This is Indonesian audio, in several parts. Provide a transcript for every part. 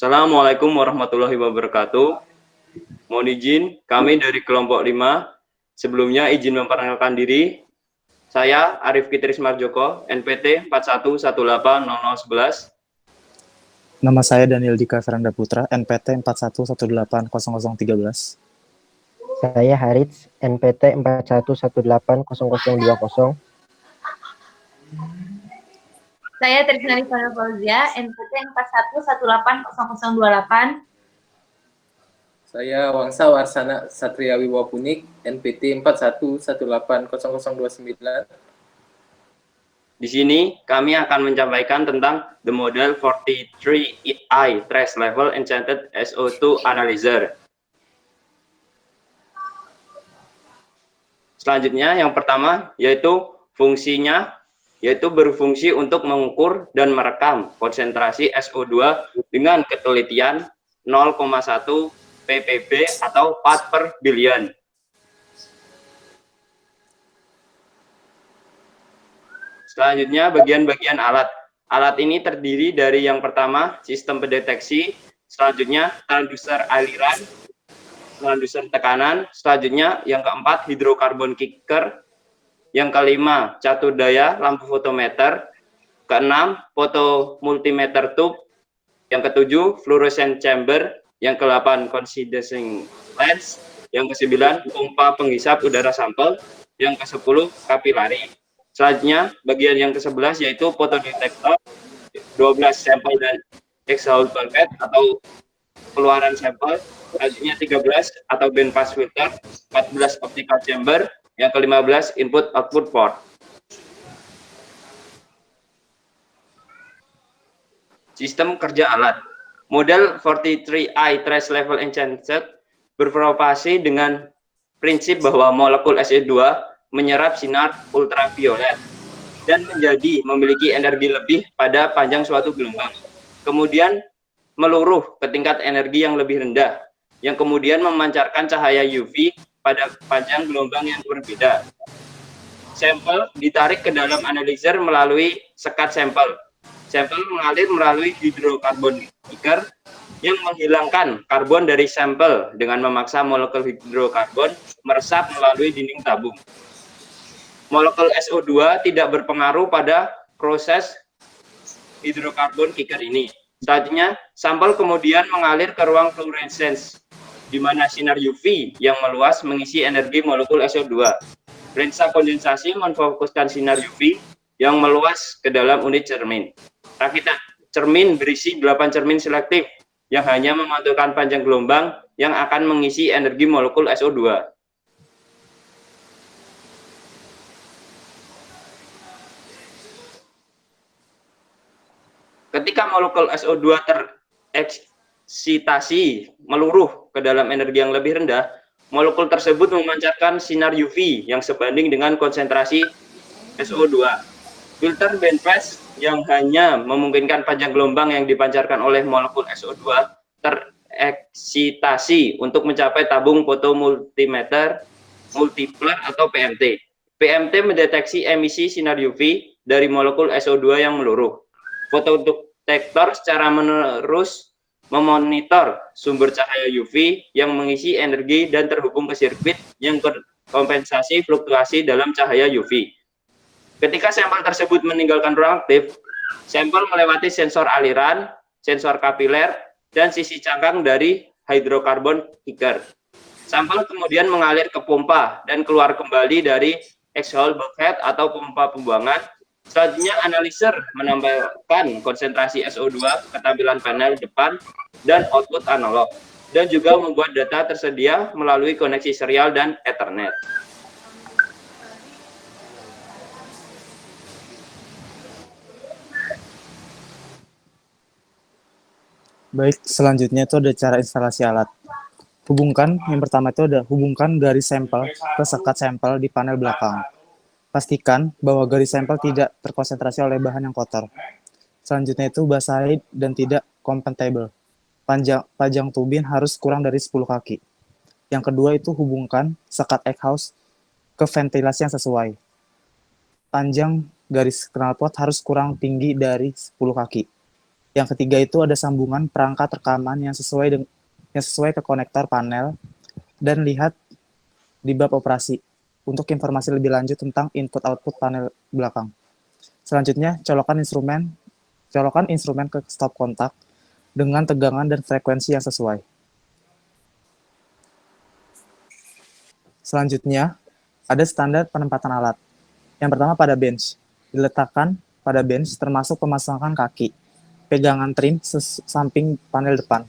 Assalamualaikum warahmatullahi wabarakatuh. Mohon izin, kami dari kelompok 5. Sebelumnya izin memperkenalkan diri. Saya Arif Fitri Marjoko, NPT 41180011. Nama saya Daniel Dika Feranda Putra, NPT 41180013. Saya Harits, NPT 41180020. Saya Trisna Rifana Fauzia, NPT 41180028. Saya Wangsa Warsana Satria Wiwapunik, NPT 41180029. Di sini kami akan menyampaikan tentang the model 43i trace level enchanted SO2 analyzer. Selanjutnya yang pertama yaitu fungsinya, yaitu berfungsi untuk mengukur dan merekam konsentrasi SO2 dengan ketelitian 0,1 ppb atau part per billion. Selanjutnya bagian-bagian alat. Alat ini terdiri dari yang pertama sistem pendeteksi, selanjutnya transducer aliran, transducer tekanan, selanjutnya yang keempat hidrokarbon kicker, yang kelima catur daya lampu fotometer, keenam foto multimeter tube, yang ketujuh fluorescent chamber, yang kedelapan condensing lens, yang kesembilan pompa penghisap udara sampel, yang kesepuluh kapilari. Selanjutnya bagian yang ke-11 yaitu fotodetektor, 12 sampel dan exhaust bulkhead atau keluaran sampel, selanjutnya 13 atau band pass filter, 14 optical chamber, yang ke-15 input output port. Sistem kerja alat. Model 43i trace level enchanted beroperasi dengan prinsip bahwa molekul SO2 menyerap sinar ultraviolet dan memiliki energi lebih pada panjang suatu gelombang. Kemudian meluruh ke tingkat energi yang lebih rendah, yang kemudian memancarkan cahaya UV pada panjang gelombang yang berbeda. Sampel ditarik ke dalam analyzer melalui sekat sampel. Sampel mengalir melalui hidrokarbon kicker yang menghilangkan karbon dari sampel dengan memaksa molekul hidrokarbon meresap melalui dinding tabung. Molekul SO2 tidak berpengaruh pada proses hidrokarbon kicker ini. Selanjutnya, sampel kemudian mengalir ke ruang fluorescence, di mana sinar UV yang meluas mengisi energi molekul SO2. Lensa kondensasi memfokuskan sinar UV yang meluas ke dalam unit cermin. Rakitan cermin berisi 8 cermin selektif yang hanya memantulkan panjang gelombang yang akan mengisi energi molekul SO2. Ketika molekul SO2 tereksitasi meluruh ke dalam energi yang lebih rendah, molekul tersebut memancarkan sinar UV yang sebanding dengan konsentrasi SO2. Filter bandpass yang hanya memungkinkan panjang gelombang yang dipancarkan oleh molekul SO2 tereksitasi untuk mencapai tabung fotomultimeter multipler atau PMT. PMT mendeteksi emisi sinar UV dari molekul SO2 yang meluruh. Fotodetektor secara menerus memonitor sumber cahaya UV yang mengisi energi dan terhubung ke sirkuit yang berkompensasi fluktuasi dalam cahaya UV. Ketika sampel tersebut meninggalkan ruang aktif, sampel melewati sensor aliran, sensor kapiler, dan sisi cangkang dari hidrokarbon kicker. Sampel kemudian mengalir ke pompa dan keluar kembali dari exhaust bulkhead atau pompa pembuangan. Selanjutnya, analyzer menambahkan konsentrasi SO2 ke tampilan panel depan dan output analog, dan juga membuat data tersedia melalui koneksi serial dan Ethernet. Baik, selanjutnya itu ada cara instalasi alat. Yang pertama itu ada hubungkan garis sampel ke sekat sampel di panel belakang. Pastikan bahwa garis sampel tidak terkonsentrasi oleh bahan yang kotor. Selanjutnya itu basahi dan tidak compatible. Panjang turbin harus kurang dari 10 kaki. Yang kedua itu hubungkan sekat exhaust ke ventilasi yang sesuai. Panjang garis knalpot harus kurang tinggi dari 10 kaki. Yang ketiga itu ada sambungan perangkat rekaman yang sesuai ke konektor panel, dan lihat di bab operasi untuk informasi lebih lanjut tentang input-output panel belakang. Selanjutnya, colokan instrumen ke stop kontak dengan tegangan dan frekuensi yang sesuai. Selanjutnya, ada standar penempatan alat. Yang pertama pada bench. Diletakkan pada bench termasuk pemasangan kaki, pegangan trim samping panel depan.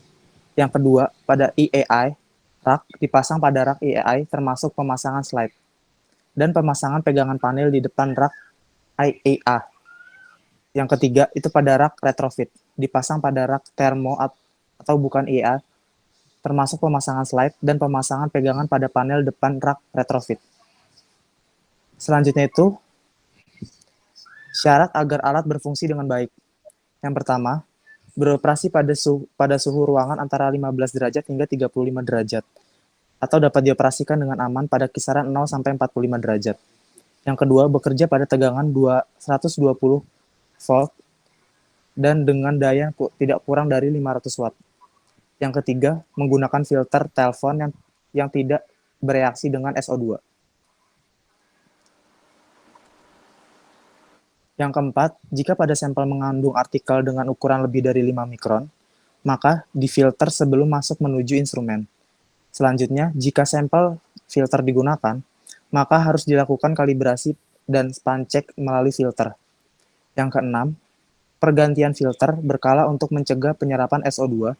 Yang kedua, pada EAI, rak dipasang pada rak EAI termasuk pemasangan slide. Dan pemasangan pegangan panel di depan rak IAA. Yang ketiga, itu pada rak retrofit, dipasang pada rak thermo atau bukan EA, termasuk pemasangan slide dan pemasangan pegangan pada panel depan rak retrofit. Selanjutnya itu, syarat agar alat berfungsi dengan baik. Yang pertama, beroperasi pada suhu ruangan antara 15 derajat hingga 35 derajat, atau dapat dioperasikan dengan aman pada kisaran 0 sampai 45 derajat. Yang kedua, bekerja pada tegangan 120 volt dan dengan daya tidak kurang dari 500 watt. Yang ketiga, menggunakan filter telepon yang tidak bereaksi dengan SO2. Yang keempat, jika pada sampel mengandung artikel dengan ukuran lebih dari 5 mikron, maka difilter sebelum masuk menuju instrumen. Selanjutnya, jika sampel filter digunakan, maka harus dilakukan kalibrasi dan span check melalui filter. Yang keenam, pergantian filter berkala untuk mencegah penyerapan SO2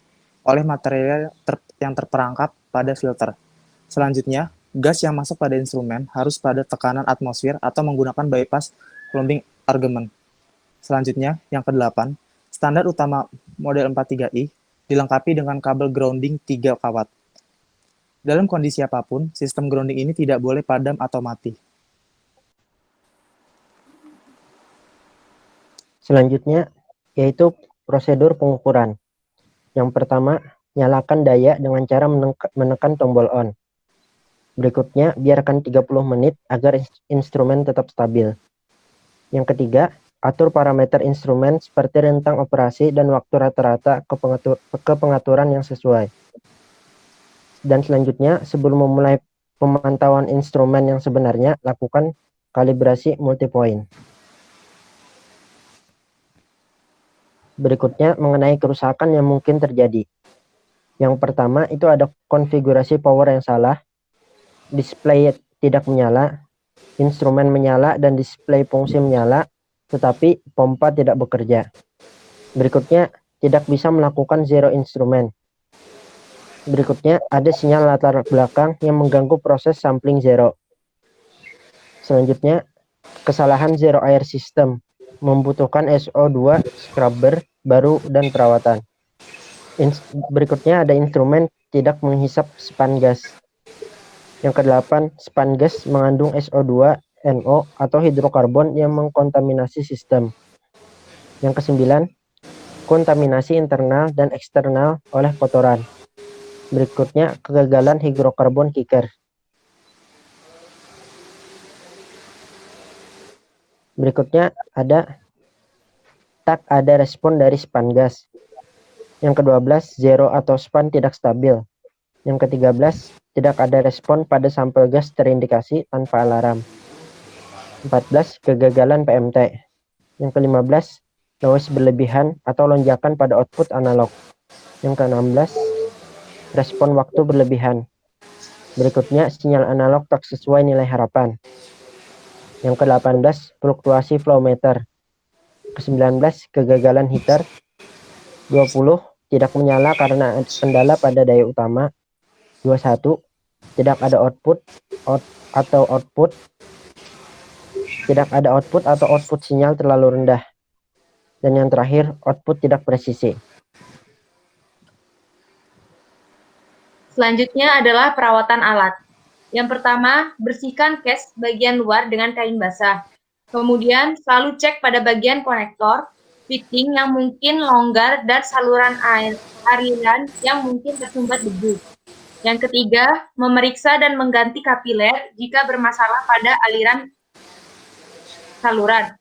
oleh material yang terperangkap pada filter. Selanjutnya, gas yang masuk pada instrumen harus pada tekanan atmosfer atau menggunakan bypass plumbing argument. Selanjutnya, yang kedelapan, standar utama model 43i dilengkapi dengan kabel grounding 3 kawat. Dalam kondisi apapun, sistem grounding ini tidak boleh padam atau mati. Selanjutnya, yaitu prosedur pengukuran. Yang pertama, nyalakan daya dengan cara menekan tombol on. Berikutnya, biarkan 30 menit agar instrumen tetap stabil. Yang ketiga, atur parameter instrumen seperti rentang operasi dan waktu rata-rata ke pengaturan yang sesuai. Dan selanjutnya, sebelum memulai pemantauan instrumen yang sebenarnya, lakukan kalibrasi multipoint. Berikutnya, mengenai kerusakan yang mungkin terjadi. Yang pertama, itu ada konfigurasi power yang salah, display tidak menyala, instrumen menyala dan display fungsi menyala, tetapi pompa tidak bekerja. Berikutnya, tidak bisa melakukan zero instrumen. Berikutnya, ada sinyal latar belakang yang mengganggu proses sampling zero. Selanjutnya, kesalahan zero air system, membutuhkan SO2 scrubber baru dan perawatan. Berikutnya ada instrumen tidak menghisap span gas. Yang kedelapan, span gas mengandung SO2, NO atau hidrokarbon yang mengkontaminasi sistem. Yang kesembilan, kontaminasi internal dan eksternal oleh kotoran. Berikutnya, kegagalan hidrokarbon kicker. Berikutnya tak ada respon dari span gas. Yang ke-12, zero atau span tidak stabil. Yang ke-13, tidak ada respon pada sampel gas terindikasi tanpa alarm. 14, kegagalan PMT. Yang ke-15, noise berlebihan atau lonjakan pada output analog. Yang ke-16, respon waktu berlebihan. Berikutnya, sinyal analog tak sesuai nilai harapan. Yang ke-18, fluktuasi flow meter. Ke-19, kegagalan heater. 20, tidak menyala karena kendala pada daya utama. 21, tidak ada output atau output sinyal terlalu rendah. Dan yang terakhir, output tidak presisi. Selanjutnya adalah perawatan alat. Yang pertama, bersihkan case bagian luar dengan kain basah. Kemudian, selalu cek pada bagian konektor, fitting yang mungkin longgar, dan saluran aliran yang mungkin tersumbat debu. Yang ketiga, memeriksa dan mengganti kapiler jika bermasalah pada aliran saluran.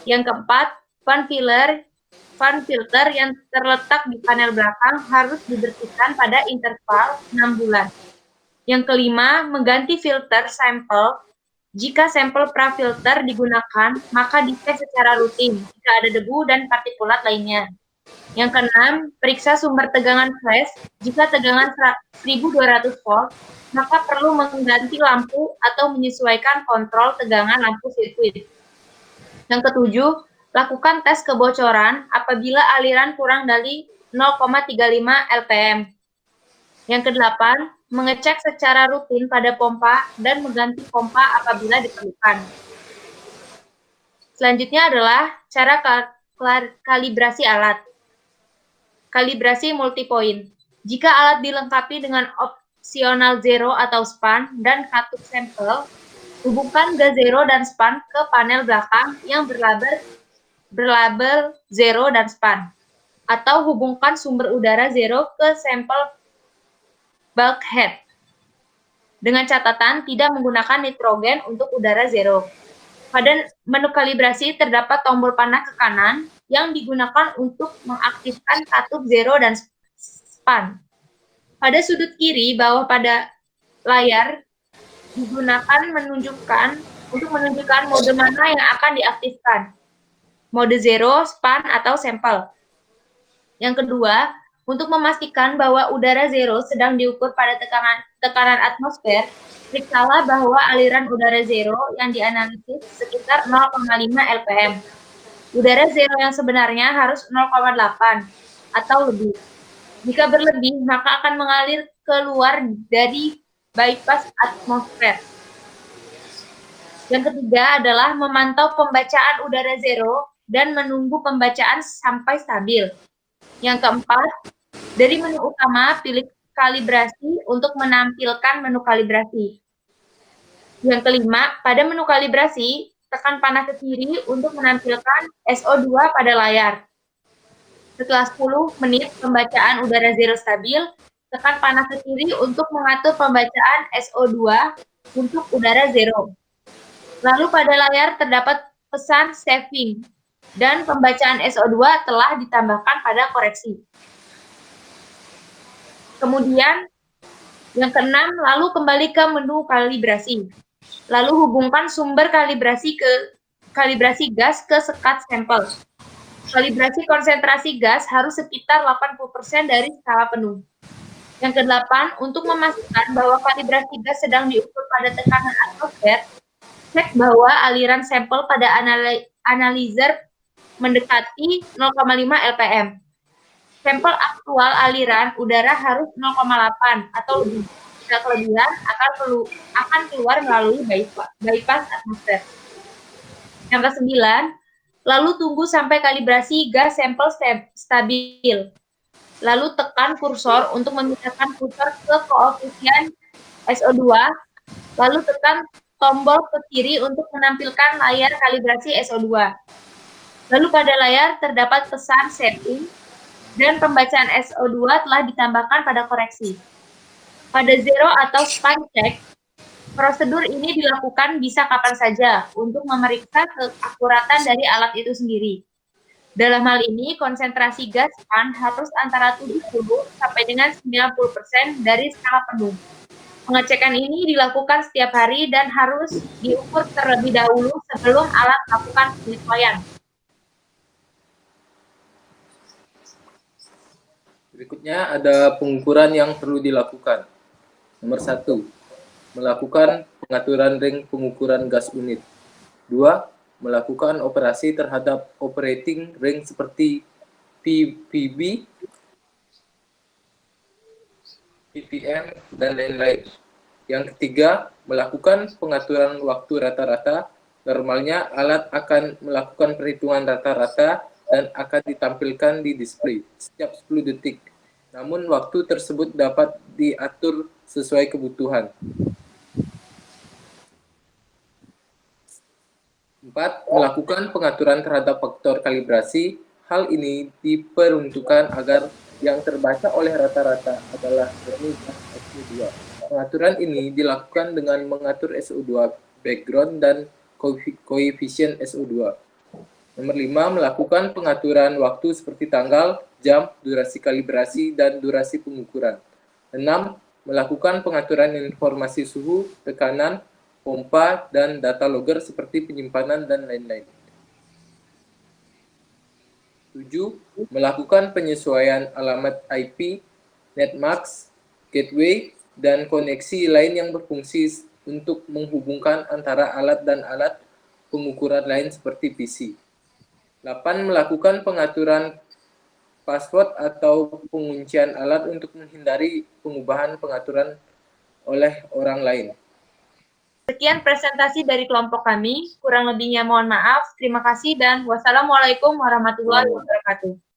Yang keempat, fan filler fan filter yang terletak di panel belakang harus dibersihkan pada interval 6 bulan. Yang kelima, mengganti filter sampel. Jika sampel pra-filter digunakan, maka dicek secara rutin jika ada debu dan partikulat lainnya. Yang keenam, periksa sumber tegangan flash. Jika tegangan 1200 volt, maka perlu mengganti lampu atau menyesuaikan kontrol tegangan lampu sirkuit. Yang ketujuh, lakukan tes kebocoran apabila aliran kurang dari 0,35 LPM. Yang kedelapan, mengecek secara rutin pada pompa dan mengganti pompa apabila diperlukan. Selanjutnya adalah cara kalibrasi alat. Kalibrasi multipoint. Jika alat dilengkapi dengan opsional zero atau span dan katup sampel, hubungkan gas zero dan span ke panel belakang yang berlabel zero dan span, atau hubungkan sumber udara zero ke sampel bulkhead. Dengan catatan tidak menggunakan nitrogen untuk udara zero. Pada menu kalibrasi terdapat tombol panah ke kanan yang digunakan untuk mengaktifkan katup zero dan span. Pada sudut kiri bawah pada layar digunakan untuk menunjukkan mode mana yang akan diaktifkan. Mode zero, span, atau sampel. Yang kedua, untuk memastikan bahwa udara zero sedang diukur pada tekanan atmosfer, periksalah bahwa aliran udara zero yang dianalisis sekitar 0,5 LPM. Udara zero yang sebenarnya harus 0,8 atau lebih. Jika berlebih, maka akan mengalir keluar dari bypass atmosfer. Yang ketiga adalah memantau pembacaan udara zero dan menunggu pembacaan sampai stabil. Yang keempat, dari menu utama, pilih kalibrasi untuk menampilkan menu kalibrasi. Yang kelima, pada menu kalibrasi, tekan panah ke kiri untuk menampilkan SO2 pada layar. Setelah 10 menit pembacaan udara zero stabil, tekan panah ke kiri untuk mengatur pembacaan SO2 untuk udara zero. Lalu pada layar terdapat pesan saving, dan pembacaan SO2 telah ditambahkan pada koreksi. Kemudian, yang keenam, lalu kembali ke menu kalibrasi. Lalu hubungkan sumber kalibrasi gas ke sekat sampel. Kalibrasi konsentrasi gas harus sekitar 80% dari skala penuh. Yang kedelapan, untuk memastikan bahwa kalibrasi gas sedang diukur pada tekanan atmosfer, cek bahwa aliran sampel pada analyzer mendekati 0,5 LPM. Sampel aktual aliran udara harus 0,8 atau lebih. Jika kelebihan akan keluar melalui bypass atmosfer. Yang kesembilan, lalu tunggu sampai kalibrasi gas sampel stabil. Lalu tekan kursor untuk memindahkan kursor ke koefisien SO2. Lalu tekan tombol ke kiri untuk menampilkan layar kalibrasi SO2. Lalu pada layar terdapat pesan setting dan pembacaan SO2 telah ditambahkan pada koreksi. Pada zero atau span check, prosedur ini dilakukan bisa kapan saja untuk memeriksa keakuratan dari alat itu sendiri. Dalam hal ini, konsentrasi gas span harus antara 70 sampai dengan 90% dari skala penuh. Pengecekan ini dilakukan setiap hari dan harus diukur terlebih dahulu sebelum alat melakukan penyesuaian. Berikutnya ada pengukuran yang perlu dilakukan. Nomor 1, melakukan pengaturan ring pengukuran gas unit. 2, melakukan operasi terhadap operating ring seperti PPB, ppm, dan lain-lain. Yang ketiga, melakukan pengaturan waktu rata-rata. Normalnya alat akan melakukan perhitungan rata-rata dan akan ditampilkan di display setiap 10 detik. Namun waktu tersebut dapat diatur sesuai kebutuhan. 4. Melakukan pengaturan terhadap faktor kalibrasi. Hal ini diperuntukkan agar yang terbaca oleh rata-rata adalah SO2. Pengaturan ini dilakukan dengan mengatur SO2 background dan koefisien SO2. Nomor 5, melakukan pengaturan waktu seperti tanggal, jam, durasi kalibrasi, dan durasi pengukuran. 6, melakukan pengaturan informasi suhu, tekanan, pompa, dan data logger seperti penyimpanan dan lain-lain. 7, melakukan penyesuaian alamat IP, netmask, gateway, dan koneksi lain yang berfungsi untuk menghubungkan antara alat dan alat pengukuran lain seperti PC. 8, melakukan pengaturan password atau penguncian alat untuk menghindari pengubahan pengaturan oleh orang lain. Sekian presentasi dari kelompok kami. Kurang lebihnya mohon maaf. Terima kasih dan wassalamualaikum warahmatullahi wabarakatuh.